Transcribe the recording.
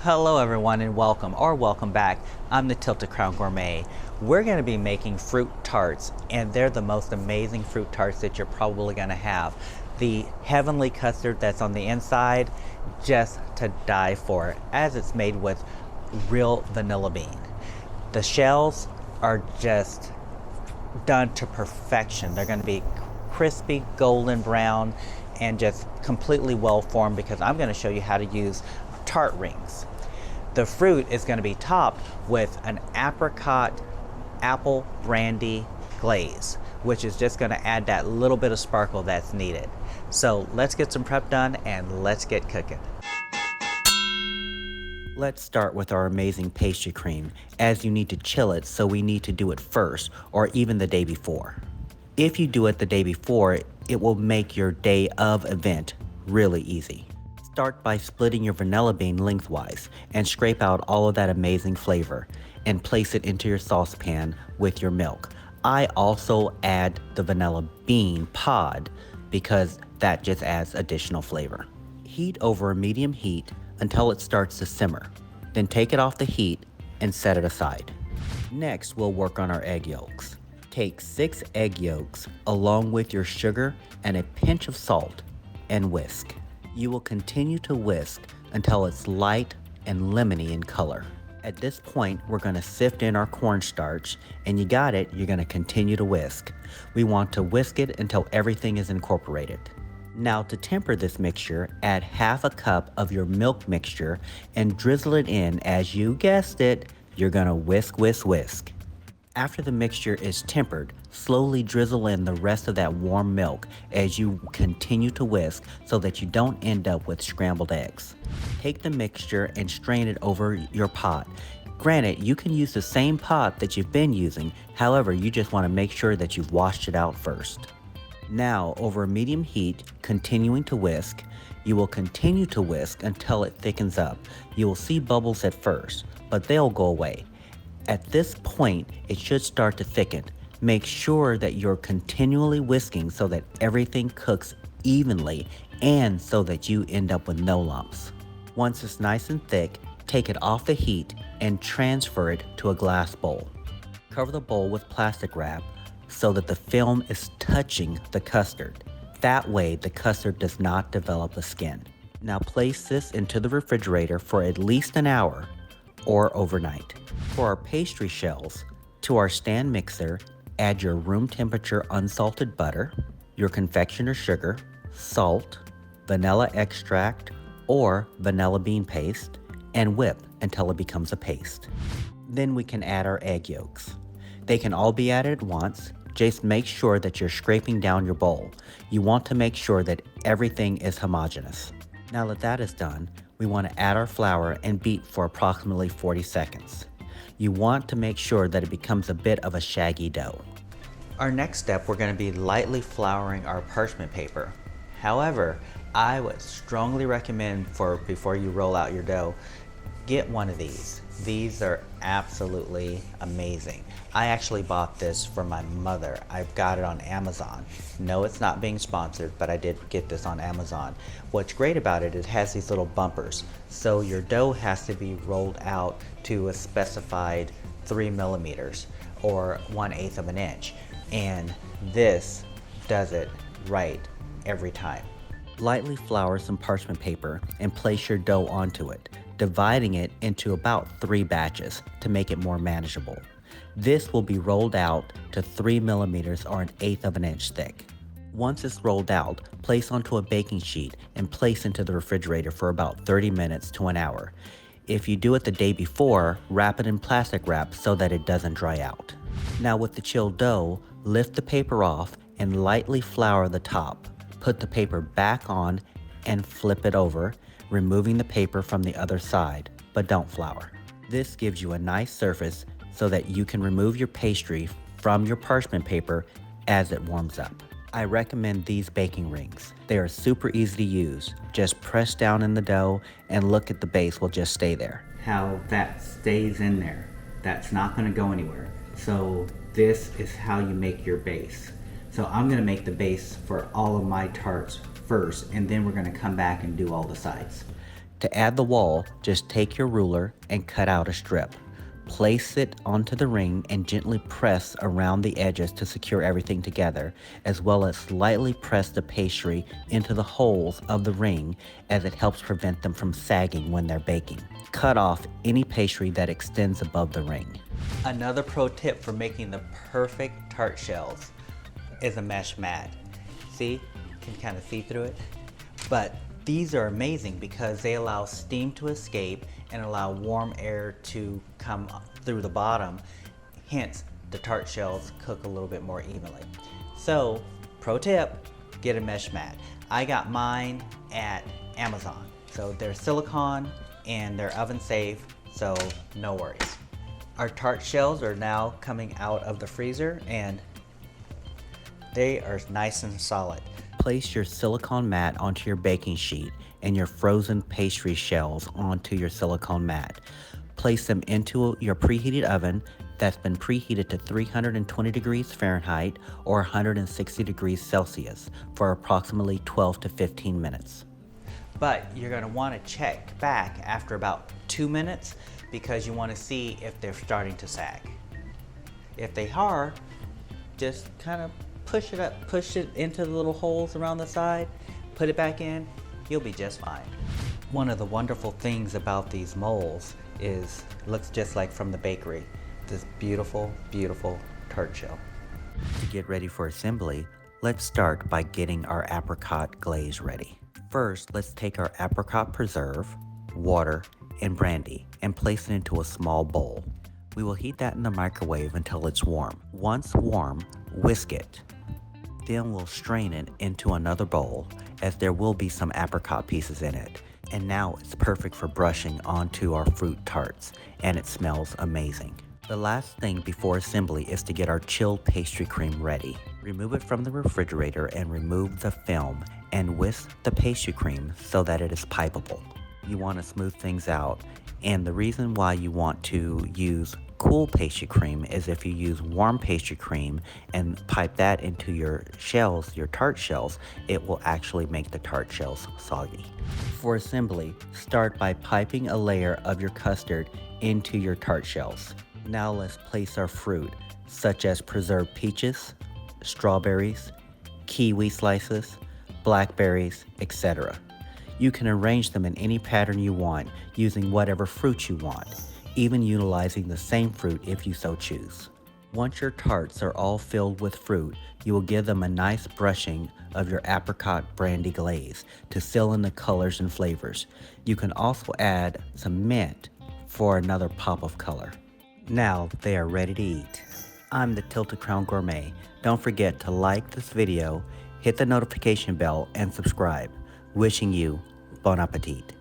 Hello everyone and welcome back. I'm the Tilted Crown Gourmet. We're going to be making fruit tarts, and they're the most amazing fruit tarts that you're probably going to have. The heavenly custard that's on the inside, just to die for, as it's made with real vanilla bean. The shells are just done to perfection. They're going to be crispy golden brown and just completely well formed, because I'm going to show you how to use tart rings. The fruit is going to be topped with an apricot apple brandy glaze, which is just going to add that little bit of sparkle that's needed. So let's get some prep done and let's get cooking. Let's start with our amazing pastry cream, as you need to chill it, so we need to do it first or even the day before. If you do it the day before, it will make your day of event really easy. Start by splitting your vanilla bean lengthwise and scrape out all of that amazing flavor and place it into your saucepan with your milk. I also add the vanilla bean pod because that just adds additional flavor. Heat over a medium heat until it starts to simmer. Then take it off the heat and set it aside. Next, we'll work on our egg yolks. Take 6 egg yolks along with your sugar and a pinch of salt and whisk. You will continue to whisk until it's light and lemony in color. At this point, we're going to sift in our cornstarch, and you got it, you're going to continue to whisk. We want to whisk it until everything is incorporated. Now, to temper this mixture, add half a cup of your milk mixture and drizzle it in. As you guessed it, you're going to whisk, whisk, whisk. After the mixture is tempered, slowly drizzle in the rest of that warm milk as you continue to whisk, so that you don't end up with scrambled eggs. Take the mixture and strain it over your pot. Granted, you can use the same pot that you've been using, however, you just want to make sure that you've washed it out first. Now, over a medium heat, continuing to whisk, you will continue to whisk until it thickens up. You will see bubbles at first, but they'll go away. At this point, it should start to thicken. Make sure that you're continually whisking so that everything cooks evenly and so that you end up with no lumps. Once it's nice and thick, take it off the heat and transfer it to a glass bowl. Cover the bowl with plastic wrap so that the film is touching the custard. That way, the custard does not develop a skin. Now place this into the refrigerator for at least an hour or overnight. For our pastry shells, to our stand mixer, add your room temperature unsalted butter, your confectioner's sugar, salt, vanilla extract or vanilla bean paste, and whip until it becomes a paste. Then we can add our egg yolks. They can all be added at once. Just make sure that you're scraping down your bowl. You want to make sure that everything is homogeneous. Now that is done, we want to add our flour and beat for approximately 40 seconds. You want to make sure that it becomes a bit of a shaggy dough. Our next step, we're going to be lightly flouring our parchment paper. However, I would strongly recommend, before you roll out your dough, get one of these. These are absolutely amazing. I actually bought this for my mother. I've got it on Amazon. No, it's not being sponsored, but I did get this on Amazon. What's great about it, it has these little bumpers. So your dough has to be rolled out to a specified 3 millimeters or 1/8 of an inch. And this does it right every time. Lightly flour some parchment paper and place your dough onto it, dividing it into about 3 batches to make it more manageable. This will be rolled out to 3 millimeters or 1/8 of an inch thick. Once it's rolled out, place onto a baking sheet and place into the refrigerator for about 30 minutes to an hour. If you do it the day before, wrap it in plastic wrap so that it doesn't dry out. Now with the chilled dough, lift the paper off and lightly flour the top. Put the paper back on and flip it over, removing the paper from the other side, but don't flour. This gives you a nice surface so that you can remove your pastry from your parchment paper as it warms up. I recommend these baking rings. They are super easy to use. Just press down in the dough and look at the base will just stay there. How that stays in there. That's not going to go anywhere. So this is how you make your base. So I'm going to make the base for all of my tarts first, and then we're going to come back and do all the sides. To add the wall, just take your ruler and cut out a strip. Place it onto the ring and gently press around the edges to secure everything together, as well as slightly press the pastry into the holes of the ring as it helps prevent them from sagging when they're baking. Cut off any pastry that extends above the ring. Another pro tip for making the perfect tart shells is a mesh mat. See, you can kind of see through it, but these are amazing because they allow steam to escape and allow warm air to come through the bottom. Hence, the tart shells cook a little bit more evenly. So, pro tip, get a mesh mat. I got mine at Amazon. So they're silicone and they're oven safe, so no worries. Our tart shells are now coming out of the freezer and they are nice and solid. Place your silicone mat onto your baking sheet and your frozen pastry shells onto your silicone mat. Place them into your preheated oven that's been preheated to 320 degrees Fahrenheit or 160 degrees Celsius for approximately 12 to 15 minutes. But you're going to want to check back after about 2 minutes because you want to see if they're starting to sag. If they are, just kind of push it up, push it into the little holes around the side, put it back in, you'll be just fine. One of the wonderful things about these molds is it looks just like from the bakery. This beautiful, beautiful tart shell. To get ready for assembly, let's start by getting our apricot glaze ready. First, let's take our apricot preserve, water, and brandy and place it into a small bowl. We will heat that in the microwave until it's warm. Once warm, whisk it. Then we'll strain it into another bowl as there will be some apricot pieces in it. And now it's perfect for brushing onto our fruit tarts and it smells amazing. The last thing before assembly is to get our chilled pastry cream ready. Remove it from the refrigerator and remove the film and whisk the pastry cream so that it is pipeable. You want to smooth things out, and the reason why you want to use cool pastry cream is if you use warm pastry cream and pipe that into your shells, your tart shells, it will actually make the tart shells soggy. For assembly, start by piping a layer of your custard into your tart shells. Now let's place our fruit, such as preserved peaches, strawberries, kiwi slices, blackberries, etc. You can arrange them in any pattern you want, using whatever fruit you want, even utilizing the same fruit if you so choose. Once your tarts are all filled with fruit, you will give them a nice brushing of your apricot brandy glaze to seal in the colors and flavors. You can also add some mint for another pop of color. Now they are ready to eat. I'm the Tilted Crown Gourmet. Don't forget to like this video, hit the notification bell, and subscribe. Wishing you bon appetit.